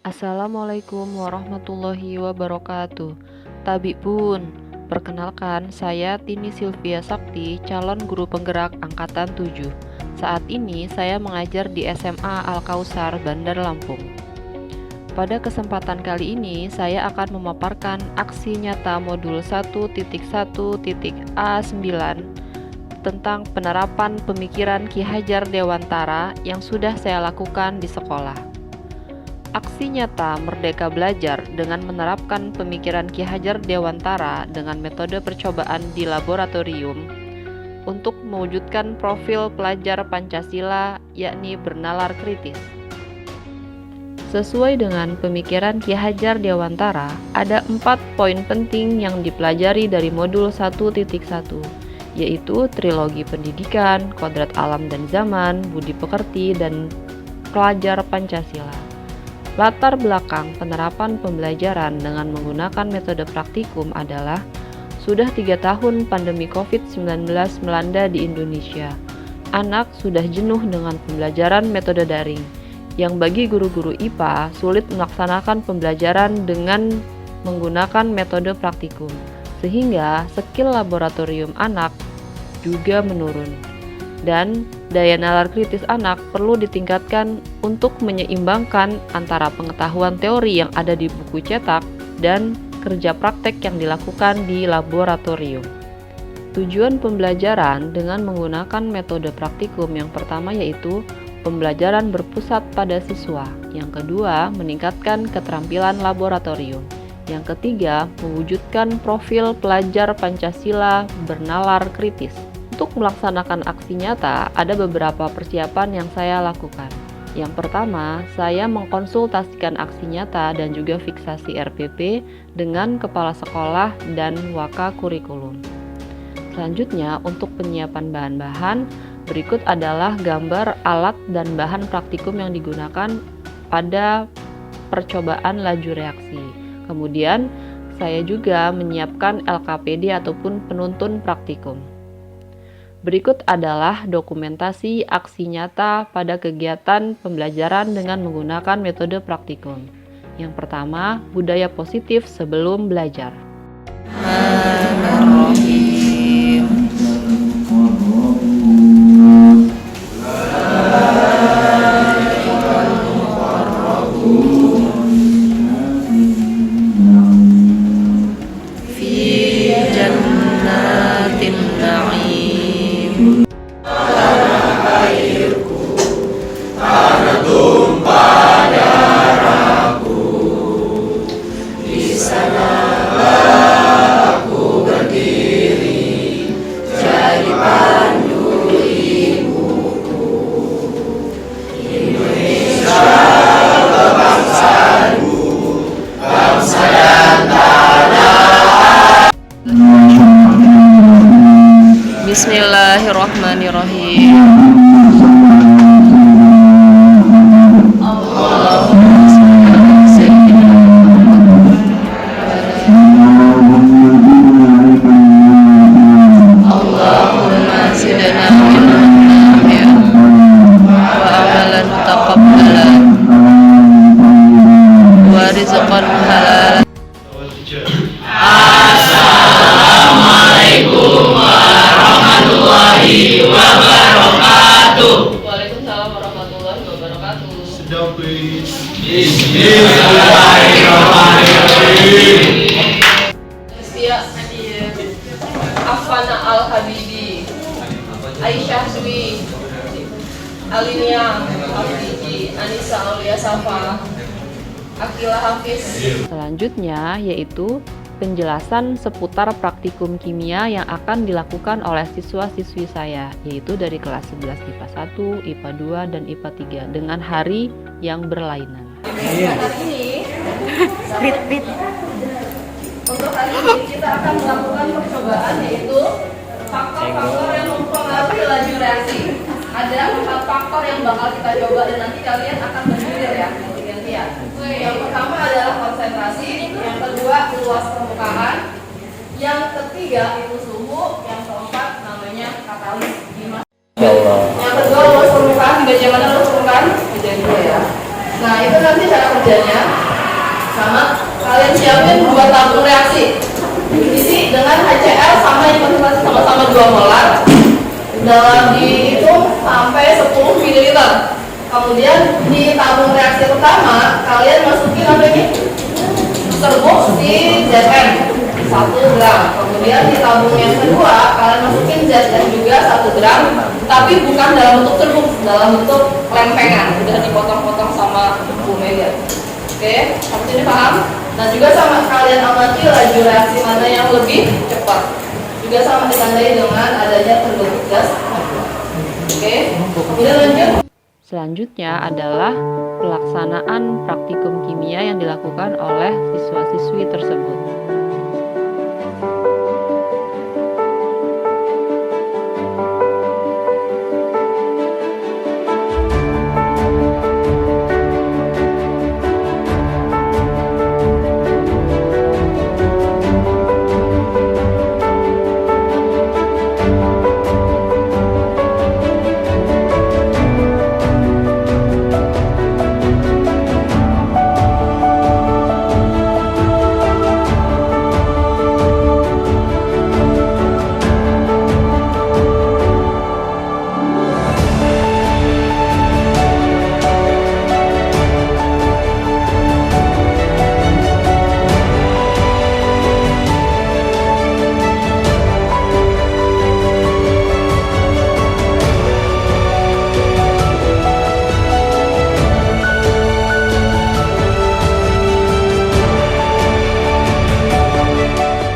Assalamualaikum warahmatullahi wabarakatuh. Tabik Bun, perkenalkan saya Tini Sylvia Sakti, calon guru penggerak angkatan 7. Saat ini saya mengajar di SMA Al-Kausar, Bandar Lampung. Pada kesempatan kali ini saya akan memaparkan aksi nyata modul 1.1.A9 tentang penerapan pemikiran Ki Hajar Dewantara yang sudah saya lakukan di sekolah. Aksi nyata Merdeka Belajar dengan menerapkan pemikiran Ki Hajar Dewantara dengan metode percobaan di laboratorium untuk mewujudkan profil pelajar Pancasila, yakni bernalar kritis. Sesuai dengan pemikiran Ki Hajar Dewantara, ada 4 poin penting yang dipelajari dari modul 1.1, yaitu trilogi pendidikan, kodrat alam dan zaman, budi pekerti, dan pelajar Pancasila. Latar belakang penerapan pembelajaran dengan menggunakan metode praktikum adalah sudah 3 tahun pandemi COVID-19 melanda di Indonesia. Anak sudah jenuh dengan pembelajaran metode daring, yang bagi guru-guru IPA sulit melaksanakan pembelajaran dengan menggunakan metode praktikum, sehingga skill laboratorium anak juga menurun. Dan daya nalar kritis anak perlu ditingkatkan untuk menyeimbangkan antara pengetahuan teori yang ada di buku cetak dan kerja praktek yang dilakukan di laboratorium. Tujuan pembelajaran dengan menggunakan metode praktikum yang pertama yaitu pembelajaran berpusat pada siswa. Yang kedua, meningkatkan keterampilan laboratorium. Yang ketiga, mewujudkan profil pelajar Pancasila bernalar kritis. Untuk melaksanakan aksi nyata, ada beberapa persiapan yang saya lakukan. Yang pertama, saya mengkonsultasikan aksi nyata dan juga fiksasi RPP dengan kepala sekolah dan waka kurikulum. Selanjutnya, untuk penyiapan bahan-bahan, berikut adalah gambar alat dan bahan praktikum yang digunakan pada percobaan laju reaksi. Kemudian, saya juga menyiapkan LKPD ataupun penuntun praktikum. Berikut adalah dokumentasi aksi nyata pada kegiatan pembelajaran dengan menggunakan metode praktikum. Yang pertama, budaya positif sebelum belajar. Bismillahirrahmanirrahim. Allahumma zidna ilman nafi'an wa amalan taqabbalan wa rizqan halalan. Assalamualaikum warahmatullahi wabarakatuh. Waalaikumsalam warahmatullahi wabarakatuh. Bismillahirrahmanirrahim. Afana Al-Habibi, Aisyah Swi, Alinia Al-Fiji, Anissa Aulia Safa, Akila Hafiz. Selanjutnya yaitu penjelasan seputar praktikum kimia yang akan dilakukan oleh siswa-siswi saya, yaitu dari kelas 11 IPA 1, IPA 2, dan IPA 3 dengan hari yang berlainan. Untuk hari ini kita akan melakukan percobaan yaitu faktor-faktor yang mempengaruhi laju reaksi. Ada 4 faktor yang bakal kita coba dan nanti kalian akan bergilir ya, ganti-gantian. Yang pertama adalah konsentrasi, yang kedua luas permukaan, yang ketiga itu suhu, yang keempat namanya katalis. Yang kedua luas permukaan, dibaca mana luas permukaan? Dibaca dulu ya. Nah itu nanti cara kerjanya. Sama kalian siapin 2 tabung reaksi. Diisi dengan HCl sama yang konsentrasi sama-sama 2 molar. Dalam dihitung sampai 10 ml. Kemudian di tabung reaksi pertama kalian masukin apa ini? Serbuk si Zn 1 gram. Kemudian di tabung yang kedua kalian masukin Zn juga 1 gram, tapi bukan dalam bentuk serbuk, dalam bentuk lempengan, udah dipotong-potong sama Bu Mega. Oke, sampai sini paham? Nah juga sama kalian amati laju reaksi mana yang lebih cepat. Juga sama ditandai dengan adanya terbentuk gas. Oke, kemudian lanjut. Selanjutnya adalah pelaksanaan praktikum kimia yang dilakukan oleh siswa-siswi tersebut.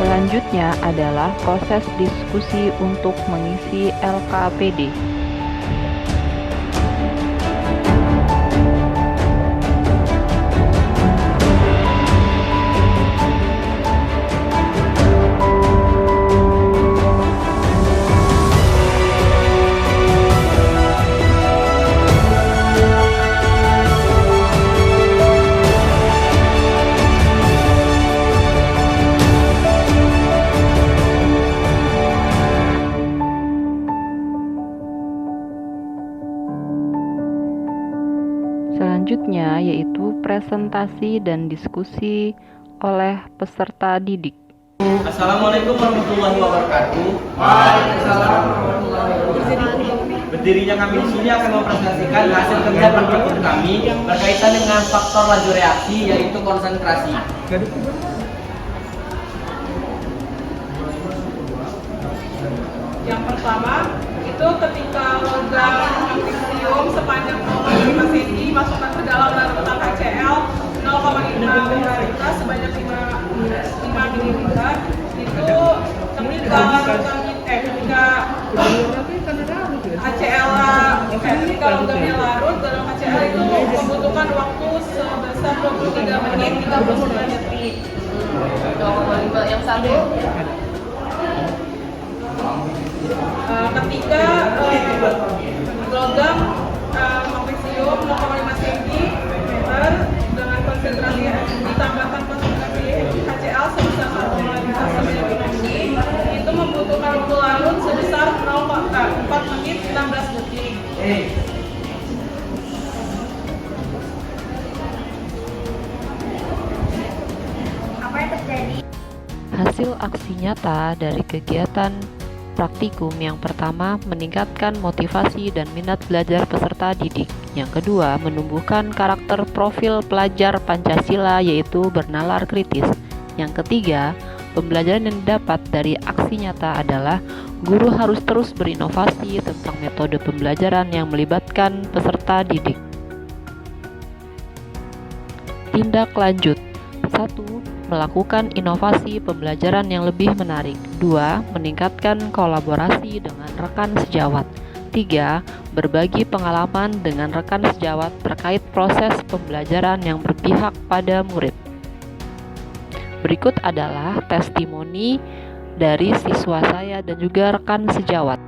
Selanjutnya adalah proses diskusi untuk mengisi LKPD. Selanjutnya yaitu presentasi dan diskusi oleh peserta didik. Assalamualaikum warahmatullahi wabarakatuh. Waalaikumsalam warahmatullahi wabarakatuh. Berdirinya kami di sini akan mempresentasikan hasil kerja praktikum kami berkaitan dengan faktor laju reaksi, yaitu konsentrasi. Yang pertama itu ketika logam magnesium sepanjang 0,5 cm masukkan ke dalam larutan HCl 0,5 ml sebanyak 5 ml itu ketika ketika logamnya larut dalam HCl itu membutuhkan waktu sebesar 23 menit 39 detik. Yang satu ketika logam magnesium 0,5 cm dengan konsentrasi ditambahkan konsentrasi HCl sebesar 1,5 sampai 5 menit itu membutuhkan waktu larut sebesar 4 menit 16 detik. Apa yang terjadi? Hasil aksi nyata dari kegiatan praktikum yang pertama meningkatkan motivasi dan minat belajar peserta didik. Yang kedua, menumbuhkan karakter profil pelajar Pancasila yaitu bernalar kritis. Yang ketiga, pembelajaran yang didapat dari aksi nyata adalah guru harus terus berinovasi tentang metode pembelajaran yang melibatkan peserta didik. Tindak lanjut. 1. Melakukan inovasi pembelajaran yang lebih menarik. 2. Meningkatkan kolaborasi dengan rekan sejawat. 3. Berbagi pengalaman dengan rekan sejawat terkait proses pembelajaran yang berpihak pada murid. Berikut adalah testimoni dari siswa saya dan juga rekan sejawat.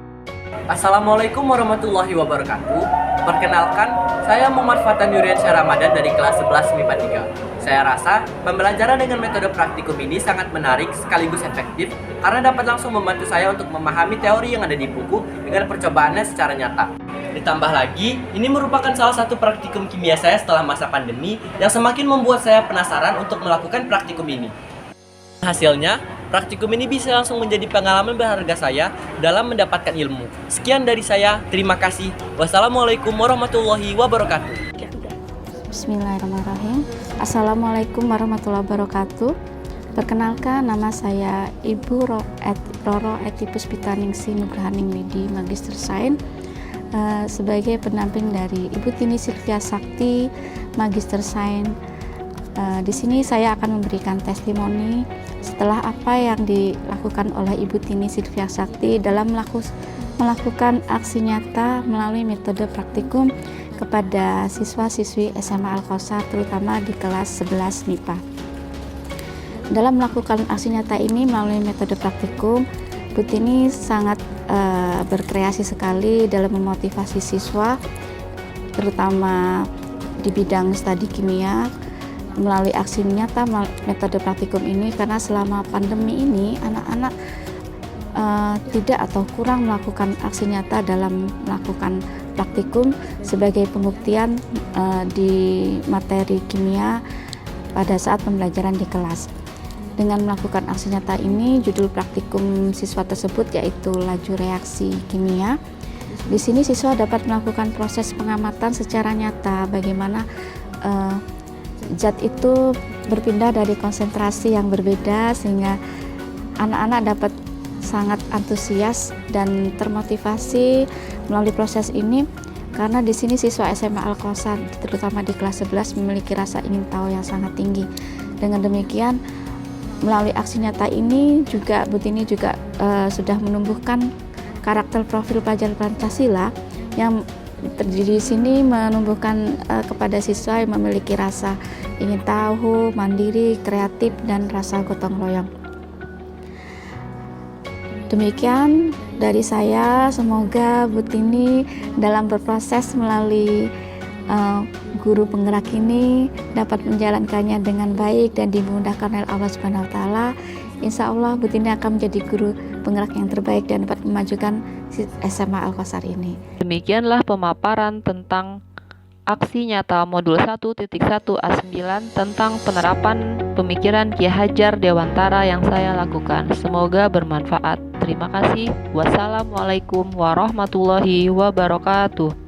Assalamualaikum warahmatullahi wabarakatuh. Perkenalkan, saya Muhammad Fatan Yuriansyah Ramadan dari kelas 11 MIPA 3. Saya rasa pembelajaran dengan metode praktikum ini sangat menarik sekaligus efektif karena dapat langsung membantu saya untuk memahami teori yang ada di buku dengan percobaannya secara nyata. Ditambah lagi, ini merupakan salah satu praktikum kimia saya setelah masa pandemi yang semakin membuat saya penasaran untuk melakukan praktikum ini. Hasilnya, praktikum ini bisa langsung menjadi pengalaman berharga saya dalam mendapatkan ilmu. Sekian dari saya, terima kasih. Wassalamualaikum warahmatullahi wabarakatuh. Bismillahirrahmanirrahim. Assalamualaikum warahmatullahi wabarakatuh. Perkenalkan, nama saya Ibu Roro Eti Puspitaningsih Nugrahaning Widi, Magister Sains, sebagai pendamping dari Ibu Tini Silvia Sakti, Magister Sains. Di sini saya akan memberikan testimoni setelah apa yang dilakukan oleh Ibu Tini Silvia Sakti dalam melakukan aksi nyata melalui metode praktikum kepada siswa-siswi SMA Al-Kausar, terutama di kelas 11 MIPA. Dalam melakukan aksi nyata ini melalui metode praktikum, Bu Tini sangat berkreasi sekali dalam memotivasi siswa, terutama di bidang studi kimia, melalui aksi nyata metode praktikum ini, karena selama pandemi ini anak-anak tidak atau kurang melakukan aksi nyata dalam melakukan praktikum sebagai pembuktian di materi kimia pada saat pembelajaran di kelas. Dengan melakukan aksi nyata ini, judul praktikum siswa tersebut yaitu laju reaksi kimia. Di sini siswa dapat melakukan proses pengamatan secara nyata bagaimana zat itu berpindah dari konsentrasi yang berbeda, sehingga anak-anak dapat sangat antusias dan termotivasi melalui proses ini, karena di sini siswa SMA Al-Kausar terutama di kelas 11 memiliki rasa ingin tahu yang sangat tinggi. Dengan demikian, melalui aksi nyata ini juga Bu Tini juga sudah menumbuhkan karakter profil pelajar Pancasila yang di sini menumbuhkan kepada siswa yang memiliki rasa ingin tahu, mandiri, kreatif, dan rasa gotong royong. Demikian dari saya, semoga Bu Tini dalam berproses melalui guru penggerak ini dapat menjalankannya dengan baik dan dimudahkan oleh Allah Subhanahu wa taala. Insya Allah Bu Tini akan menjadi guru penggerak yang terbaik dan dapat memajukan SMA Al-Kausar ini. Demikianlah pemaparan tentang aksi nyata modul 1.1 A9 tentang penerapan pemikiran Ki Hajar Dewantara yang saya lakukan. Semoga bermanfaat. Terima kasih. Wassalamualaikum warahmatullahi wabarakatuh.